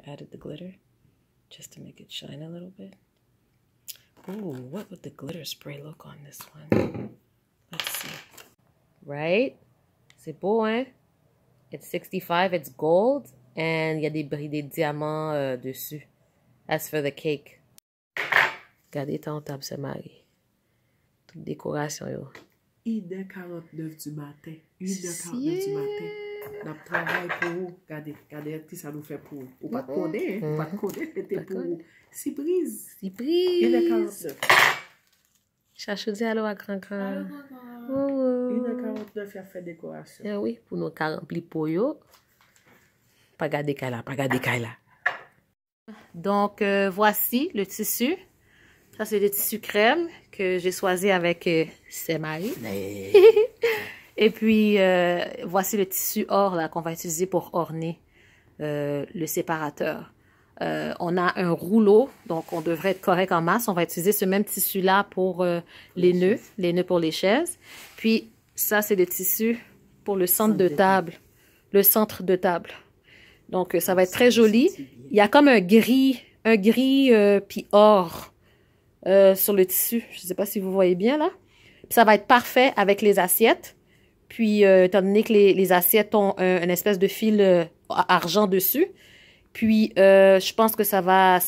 added the glitter just to make it shine a little bit. Ooh, what would the glitter spray look on this one? Let's see. Right? C'est beau, hein? It's 65, it's gold, and il y a des diamants dessus. As for the cake. Regardez ton table, c'est Marie. Toute décoration, yo. 1h49 du matin. 1h49 du matin. On travaille pour vous. Regardez, regardez, ça nous fait pour vous. Ou pas de connaître, hein? Ou pas de connaître, c'était pour vous. 6 prises. 6 prises. 1h49. Chachou dit allô à grand-grand. 1h49, il a fait décoration. Eh oui, pour nous remplir pour yo. Pas garder Kaila, pas garder Kaila. Donc, voici le tissu. Ça, c'est le tissu crème que j'ai choisi avec Marie. Et puis, voici le tissu or là qu'on va utiliser pour orner le séparateur. On a un rouleau, donc on devrait être correct en masse. On va utiliser ce même tissu-là pour les nœuds pour les chaises. Puis, ça, c'est le tissu pour le centre de table. Le centre de table. Donc, ça va être très joli. Il y a comme un gris puis or sur le tissu. Je ne sais pas si vous voyez bien, là. Puis ça va être parfait avec les assiettes. Puis, étant donné que les assiettes ont une espèce de fil argent dessus. Puis, je pense que ça va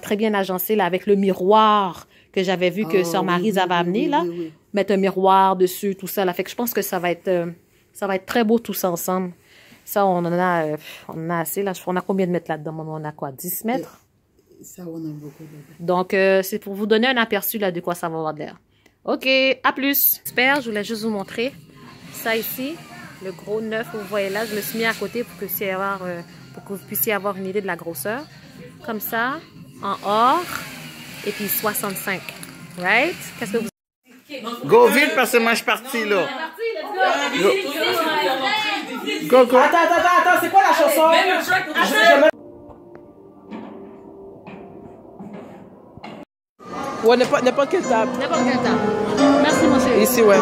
très bien agencer là, avec le miroir que j'avais vu que Sœur Maryse avait amené, là. Oui. Mettre un miroir dessus, tout ça, là. Fait que je pense que ça va être très beau tout ça ensemble. Ça, on en a assez, là. On a combien de mètres là-dedans? On a quoi? 10 mètres? Ça, on a beaucoup dedans. Donc, c'est pour vous donner un aperçu, là, de quoi ça va avoir de l'air. OK, à plus. Super, je voulais juste vous montrer ça ici. Le gros neuf, vous voyez là, je le suis mis à côté pour que vous puissiez avoir une idée de la grosseur. Comme ça, en or, et puis 65. Right? Qu'est-ce que vous... Go vite parce que moi je suis parti là. Go, go. Attends, c'est quoi la chanson? Ouais, n'importe quelle table. N'importe quelle table. Merci, mon chéri. Ici, ouais.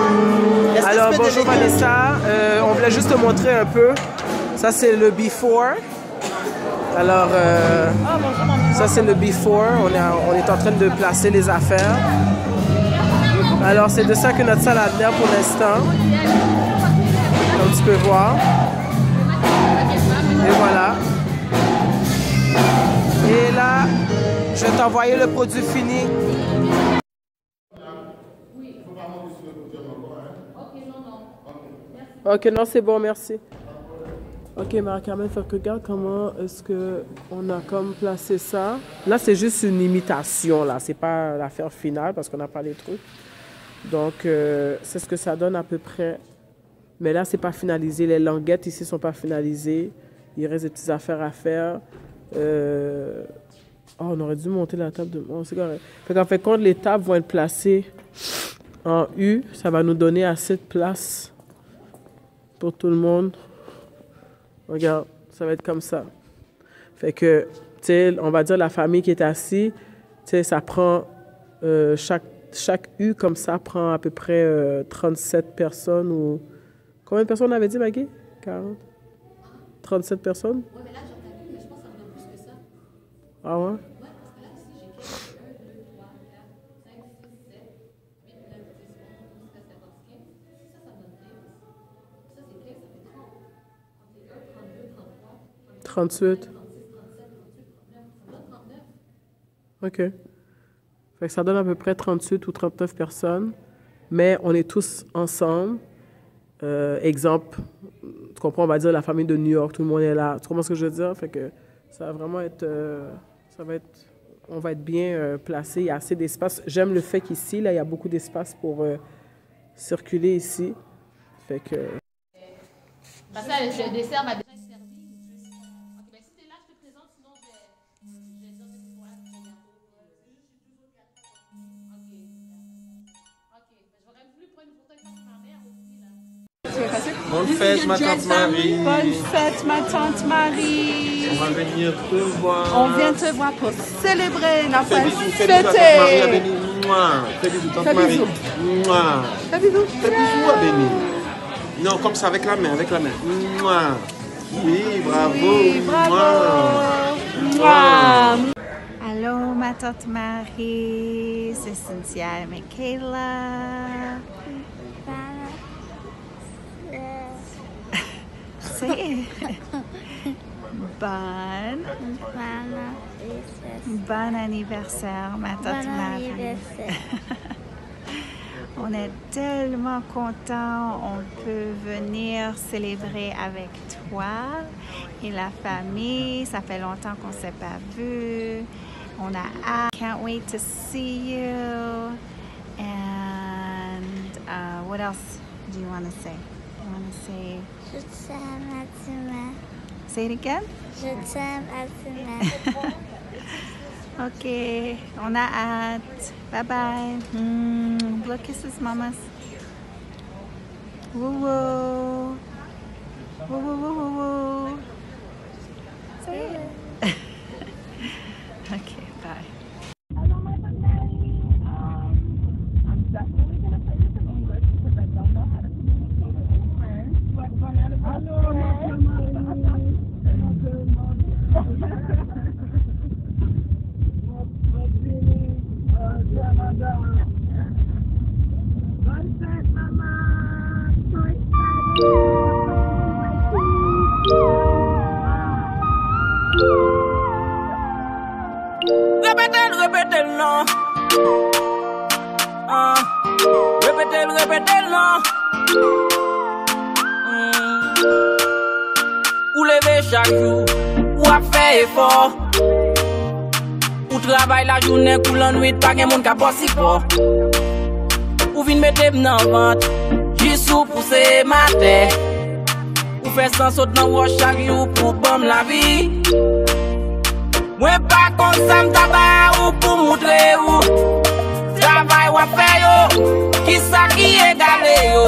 Alors, bonjour Vanessa. On voulait juste te montrer un peu. Ça, c'est le before. Alors, ça, c'est le before. On est en train de placer les affaires. Alors, c'est de ça que notre salle a l'air pour l'instant. Comme tu peux voir. Et voilà. Et là, je vais t'envoyer le produit fini. Ok, non, c'est bon, merci. Ok, Marie-Carmen, fait que regarde comment est-ce qu'on a comme placé ça. Là, c'est juste une imitation, là. C'est pas l'affaire finale parce qu'on n'a pas les trucs. Donc, c'est ce que ça donne à peu près. Mais là, c'est pas finalisé. Les languettes ici sont pas finalisées. Il reste des petites affaires à faire. Oh, on aurait dû monter la table de... Oh, c'est correct. Fait qu'en fait, quand les tables vont être placées en U, ça va nous donner assez de place pour tout le monde. Regarde, ça va être comme ça. Fait que, tu sais, on va dire la famille qui est assise, tu sais, ça prend... chaque U comme ça prend à peu près 37 personnes ou... Combien de personnes on avait dit, Maggie? 40? 37 personnes? Oui, mais là, j'en ai vu, mais je pense que ça me donne plus que ça. Ah ouais? Oui, parce que là, ici, j'ai écrit 1, 2, 3, 4, 5, 6, 7, 8, 9, 10, 11, 12, 13, 14, 15. Ça, ça me donne 15. Ça, c'est 15, ça fait 30. 31, 32, 33, 38, 36, 37, 38, 39. Ça me donne 39. OK. Fait que ça donne à peu près 38 ou 39 personnes. Mais on est tous ensemble. Exemple, tu comprends, on va dire la famille de New York, tout le monde est là. Tu comprends ce que je veux dire? Fait que ça va vraiment être... on va être bien placé. Il y a assez d'espace. J'aime le fait qu'ici, là, il y a beaucoup d'espace pour circuler ici. Fait que... Parce que le dessert m'a déjà servi. Ok, ben si t'es là, je te présente, sinon je vais dire que pour la j'aurais voulu prendre une photo avec ma mère aussi, là. Bonne fête, ma tante Marie. Bonne fête, ma tante Marie. On va venir te voir. On vient te voir pour célébrer la fête. Fais bisous à Béni. Fais bisous, tante Marie. Fais bisous. Fais bisous à Béni. Non, comme ça, avec la main, avec la main. Oui, bravo. Oui, bravo. tante Marie, c'est Cynthia et Michaela. C'est bon anniversaire, ma tante Marie. On est tellement contents, on peut venir célébrer avec toi et la famille. Ça fait longtemps qu'on ne s'est pas vu. On a hâte. Can't wait to see you. And what else do you want to say? You want to say? Je t'aime, Asuma. Say it again? Je t'aime, Asuma. Ok, on a hâte. Bye bye. Blow kisses, mamas. Woo woo. Woo woo woo woo woo. Say it. Okay, bye. Répétez-le, non. Répétez-le, non. Ou lever chaque jour, ou à faire effort. Ou travailler la journée, ou la nuit, pas de monde qui a bossé fort. Ou vin mettre dans la vente, juste pour pousser ma tête. Ou faire sans saut dans le chaque jour pour bomber la vie. Moi pas comme ça m'taba ou pour montrer ou travail ou faire yo qui ça qui égalé yo.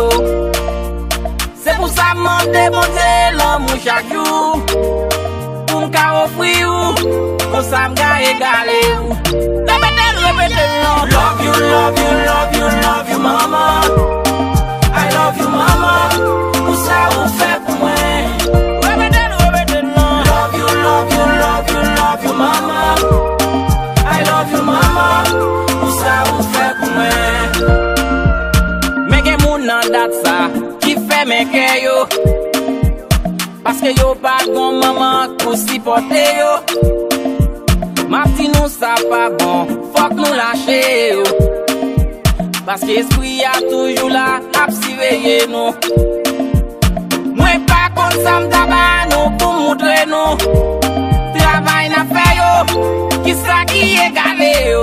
C'est pour ça m'en démonter l'amour chaque jour pour m'ka offrir ou pour ça m'ka égalé ou. Répétez non. Love you, love you, love you, love you mama. I love you mama. Pour ça ou fait pour moi. Love you mama, I love you mama. Pour ça vous fait pour moi. Mais que moun nan dat ça qui fait mes cœurs yo. Parce que yo pas bon maman pour supporter yo. Ma petite nous ça pas bon, faut que nous lâcher yo. Parce que l'esprit a toujours là, à surveiller nous. Moi pas comme ça m'taba nous pour montrer nous. Travail n'a fait yo, qui ça qui égalé yo.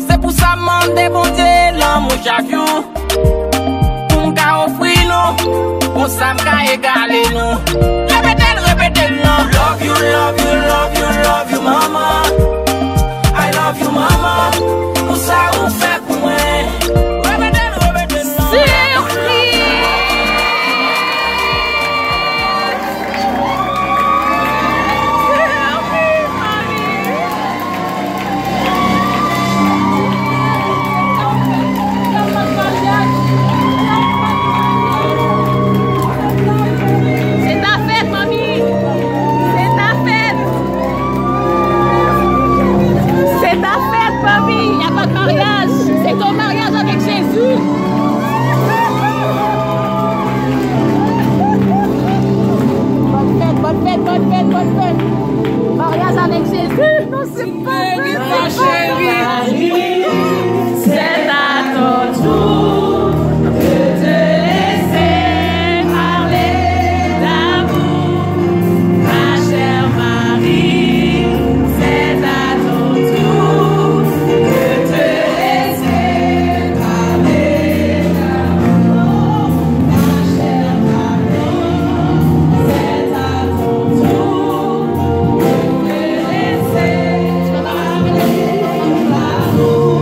C'est pour ça m'en débonder l'amour chaque jour. Pour m'ka offrir nous, pour ça m'ka égalé nous. Répétez non. Love you, love you, love you, love you mama. I love you mama. Pour ça vous fait pour moi. Répétez non. Mariage avec Jésus. Non, c'est pas vrai. Ma chérie, c'est à ton tour de te laisser parler d'amour. Ma chère Marie, c'est à ton tour de te laisser parler d'amour. Ma chère Marie, c'est à ton tour de te laisser parler d'amour.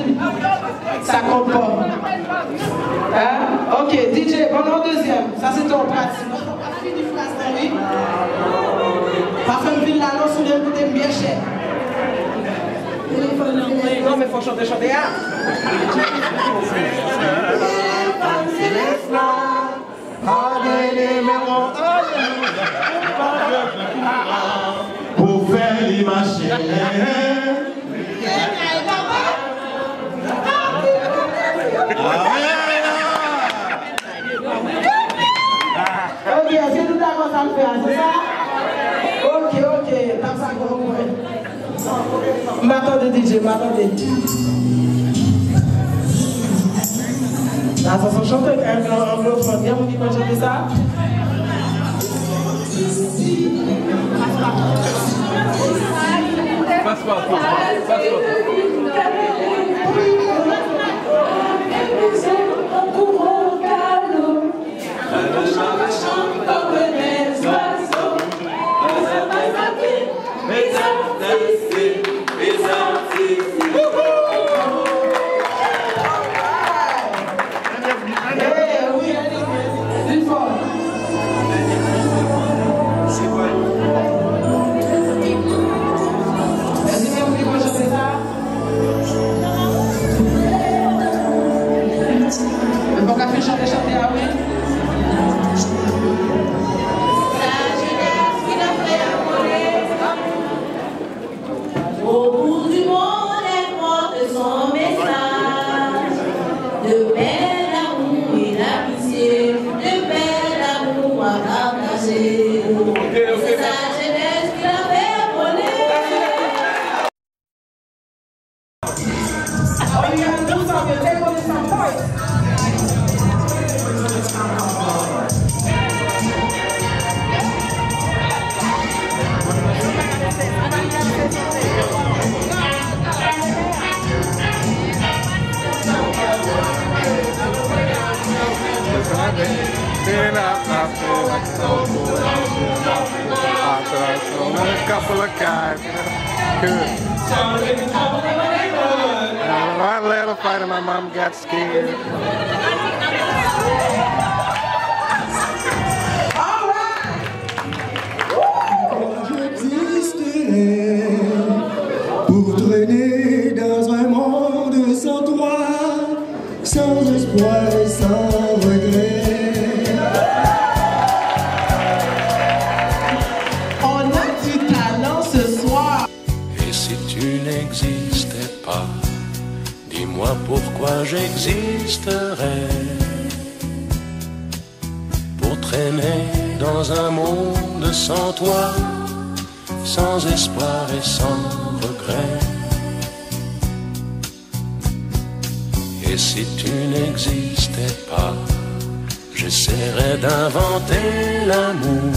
dit. Ça compte pas. Hein? Ok, DJ, pendant deuxième. Ça c'est ton pratique. Parfum ville là, non, soudain, coûte bien cher. Non, mais faut chanter. Pour faire l'image. Ok, c'est tout d'accord ça le fait, c'est ça? Ok, t'as ça qu'on voit. M'attendez DJ, m'attendez. Là, ça se chante avec un anglophone. Il y a qui peut chanter ça? Passe-partout. A couple of guys. Good. I let her fight and my mom got scared. J'existerai pour traîner dans un monde sans toi, sans espoir et sans regret. Dis-moi pourquoi j'existerais pour traîner dans un monde sans toi, sans espoir et sans regret. Et si tu n'existais pas, j'essaierais d'inventer l'amour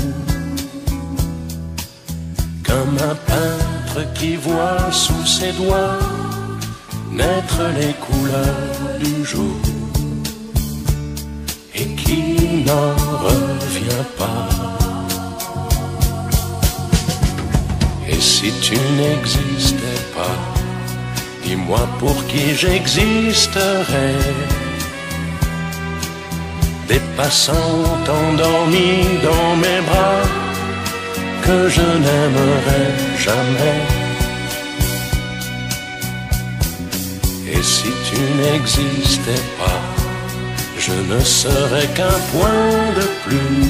comme un peintre qui voit sous ses doigts naître les couleurs du jour et qui n'en revient pas. Et si tu n'existais pas, dis-moi pour qui j'existerais. Des passants endormis dans mes bras que je n'aimerais jamais. Et si tu n'existais pas, je ne serais qu'un point de plus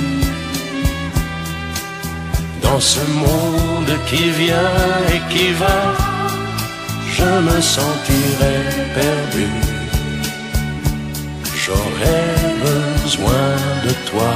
dans ce monde qui vient et qui va. Je me sentirais perdu. J'aurais besoin de toi.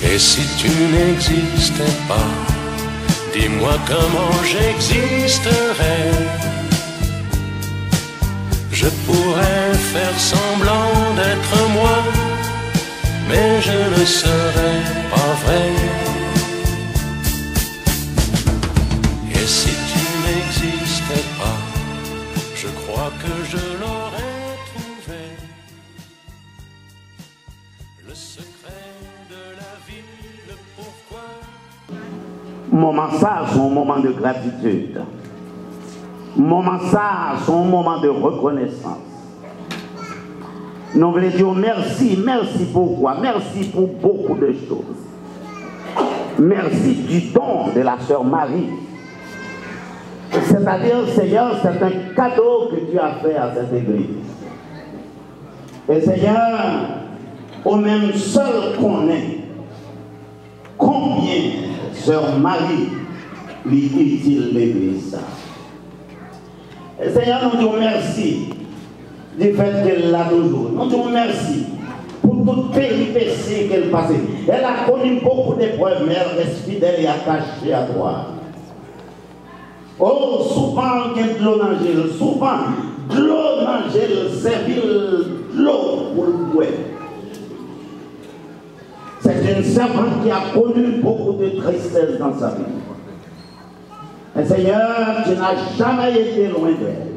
Et si tu n'existais pas, dis-moi comment j'existerais. Je pourrais faire semblant d'être moi, mais je ne serais pas vrai. Moment ça, c'est un moment de gratitude. Moment ça, c'est un moment de reconnaissance. Nous voulons dire merci, merci pour quoi? Merci pour beaucoup de choses. Merci du don de la sœur Marie. C'est-à-dire, Seigneur, c'est un cadeau que tu as fait à cette église. Et Seigneur, au même seul qu'on est, combien sœur Marie lui utile l'église. Et Seigneur, nous disons merci du fait qu'elle l'a toujours. Nous disons merci pour toute péripétie qu'elle passait. Elle a connu beaucoup d'épreuves, mais elle reste fidèle et attachée à toi. Oh, souvent, il y a de l'eau dans le gel. Souvent, de l'eau dans le gel, servir de l'eau pour le boire. C'est une servante qui a connu beaucoup de tristesse dans sa vie. Et Seigneur, tu n'as jamais été loin d'elle.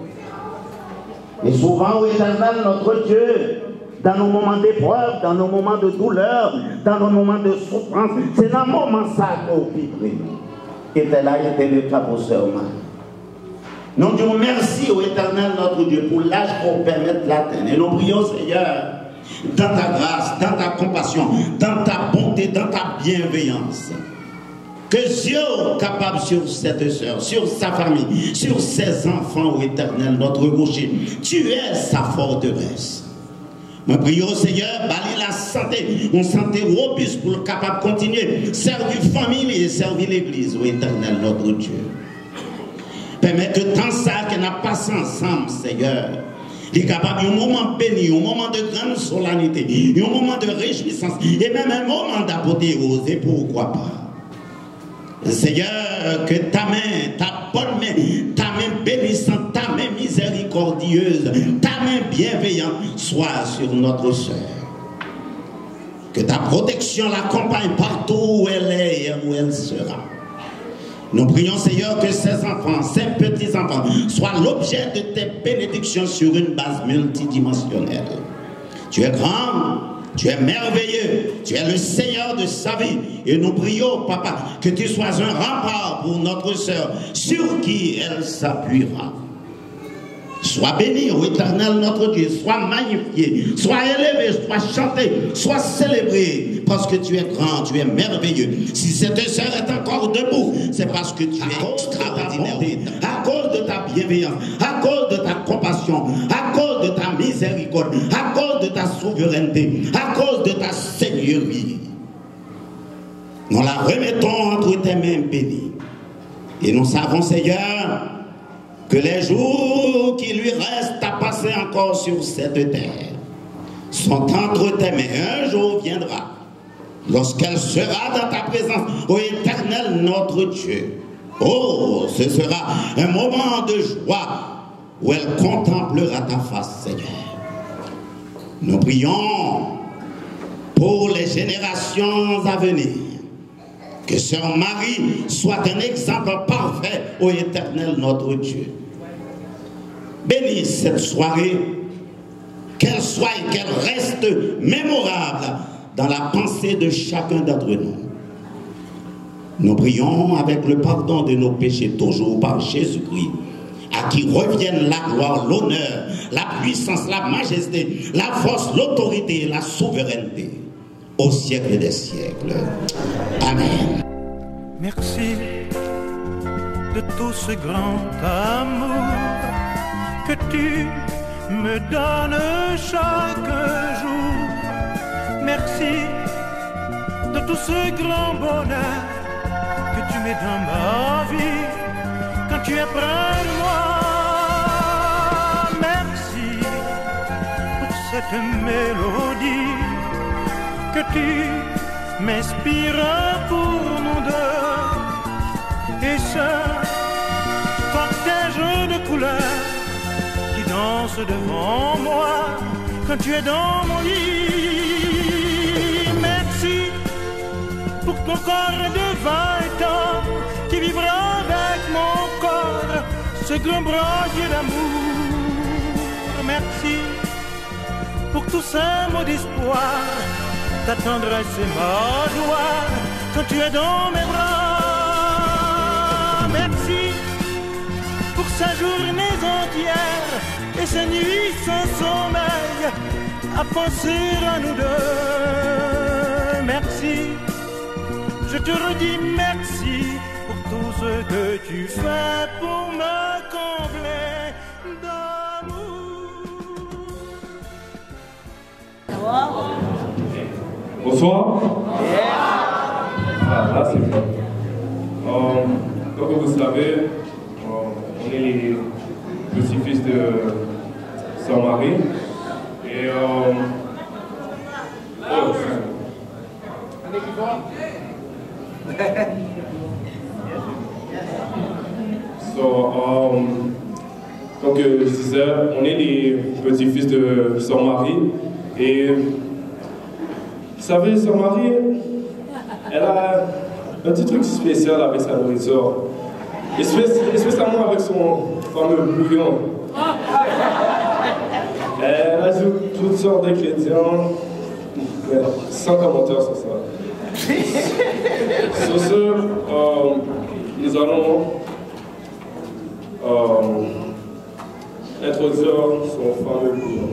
Et souvent, au Éternel, notre Dieu, dans nos moments d'épreuve, dans nos moments de douleur, dans nos moments de souffrance, c'est dans le moment ça qu'on vit. Et là, était le cas pour sœur Marie. Nous disons merci au Éternel, notre Dieu, pour l'âge pour permettre l'atteindre. Et nous prions, Seigneur, dans ta grâce, dans ta compassion, dans ta bonté, dans ta bienveillance. Que Dieu est capable sur cette sœur, sur sa famille, sur ses enfants, au Éternel, notre rocher. Tu es sa forteresse. Nous prions, Seigneur, bâtir la santé, une santé robuste pour le capable de continuer, servir famille et servir l'Église, au Éternel, notre Dieu. Permets que tant ça qu'on a passé ensemble, Seigneur, il est capable d'un moment béni, un moment de grande solennité, un moment de réjouissance, et même un moment d'apothéose, et pourquoi pas. Seigneur, que ta main, ta bonne main, ta main bénissante, ta main miséricordieuse, ta main bienveillante soit sur notre sœur. Que ta protection l'accompagne partout où elle est et où elle sera. Nous prions, Seigneur, que ces enfants, ces petits-enfants, soient l'objet de tes bénédictions sur une base multidimensionnelle. Tu es grand. Tu es merveilleux, tu es le Seigneur de sa vie. Et nous prions, Papa, que tu sois un rempart pour notre sœur, sur qui elle s'appuiera. Sois béni, ô Éternel, notre Dieu, sois magnifié, sois élevé, sois chanté, sois célébré, parce que tu es grand, tu es merveilleux. Si cette sœur est encore debout, c'est parce que tu es extraordinaire, à cause de ta bienveillance, à cause de ta compassion, à cause de ta miséricorde, à cause de ta souveraineté, à cause de ta seigneurie. Nous la remettons entre tes mains bénies. Et nous savons, Seigneur, que les jours qui lui restent à passer encore sur cette terre sont entre tes mains. Un jour viendra, lorsqu'elle sera dans ta présence, ô Éternel notre Dieu. Oh, ce sera un moment de joie où elle contemplera ta face, Seigneur. Nous prions pour les générations à venir. Que Sœur Marie soit un exemple parfait, ô Éternel notre Dieu. Bénis cette soirée, qu'elle soit et qu'elle reste mémorable dans la pensée de chacun d'entre nous. Nous prions avec le pardon de nos péchés, toujours par Jésus-Christ, à qui reviennent la gloire, l'honneur, la puissance, la majesté, la force, l'autorité et la souveraineté, au siècle des siècles. Amen. Merci de tout ce grand amour que tu me donnes chaque jour. Merci de tout ce grand bonheur que tu mets dans ma vie quand tu es près de moi. Merci pour cette mélodie que tu m'inspires pour nous deux, et ce cortège de couleurs qui danse devant moi quand tu es dans mon lit. Merci pour ton corps de 20 ans qui vivra avec mon corps ce grand brasier d'amour. Merci pour tous ces mots d'espoir, ta tendresse et ma joie quand tu es dans mes bras. sa journée entière et sa nuit sans sommeil à penser à nous deux. Merci, je te redis merci pour tout ce que tu fais pour me combler d'amour. Bonsoir. Ah, là c'est bon. Comme vous savez, on est les petits-fils de Saint-Marie. Et donc je disais, on est les petits-fils de Saint-Marie. Et vous savez, Saint-Marie, elle a un petit truc spécial avec sa nourriture. Et spécialement avec son fameux bouillon. Elle ajoute toutes sortes d'ingrédients, sans commentaire sur ça. Sur ce, nous allons introduire son fameux bouillon.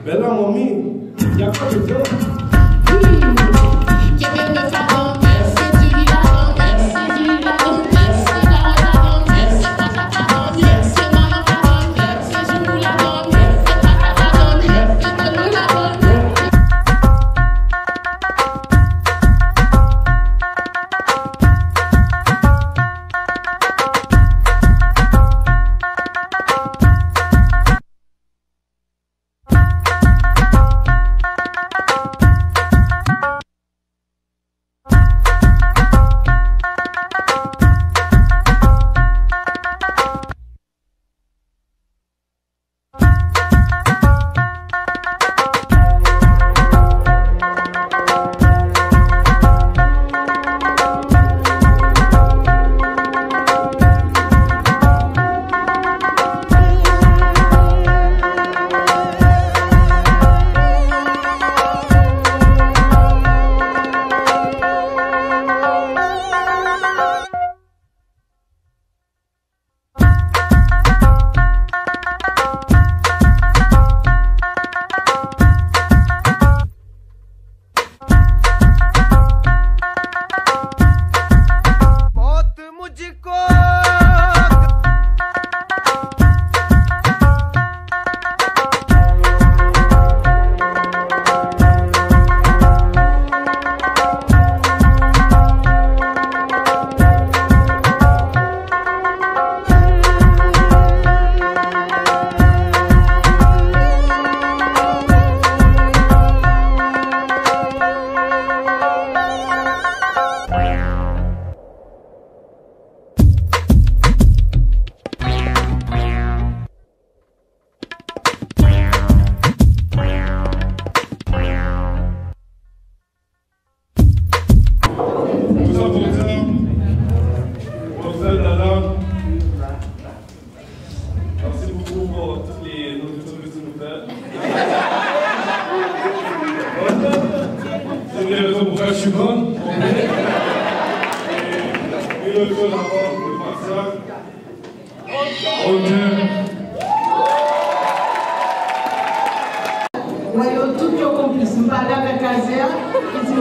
Mais là, mamie, il n'y a pas de temps.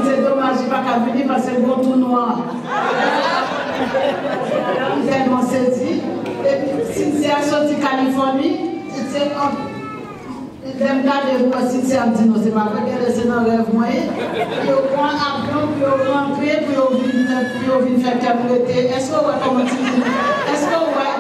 C'est dommage, il n'y a pas qu'à venir parce que c'est un bon tournoi. Tellement saisi. Et puis, Cynthia sorti Californie, c'est j'aime garder Cynthia me dit non, c'est pas vrai qu'elle est dans le rêve moyen. Puis au point avion, puis au rentrer, puis au venir faire cabrioter. Est-ce que vous voyez comment tu dis? Est-ce que vous voyez?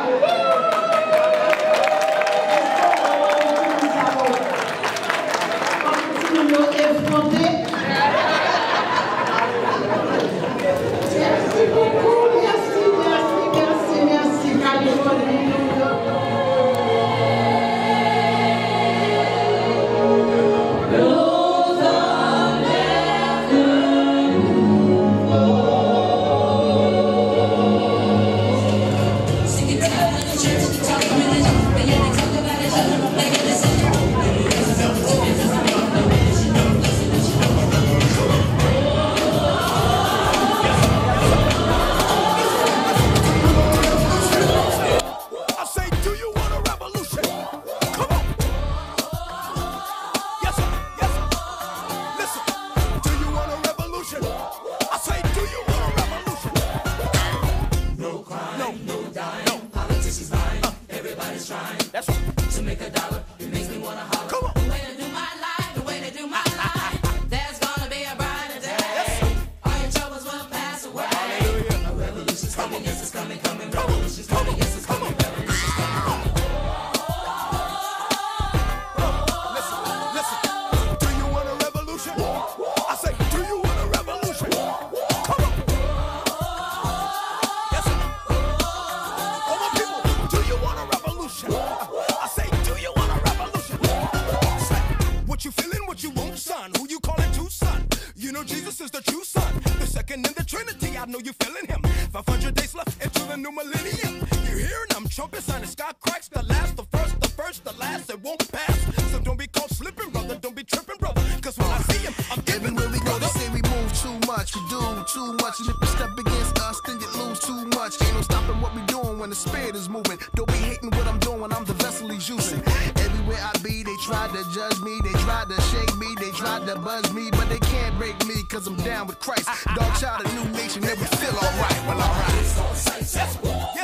know Jesus is the true son, the second in the Trinity. I know you feeling him. 500 days left into the new millennium. You hearing them trumpets and the sky cracks. The last, the first, the last. It won't pass. So don't be caught slipping, brother. Don't be tripping, brother. Cause when I see him, I'm giving where we go. They say we move too much, we do too much. And if you step against us, then you lose too much. Ain't no stopping what we doing when the spirit is moving. Don't be hating what I'm doing. I'm the vessel he's using. Everywhere I be, they try to judge me. They try to shake me. They try to buzz me, but they can't break me. Cause I'm down with Christ. Dog child, a new nation, and we feel alright. Well, alright.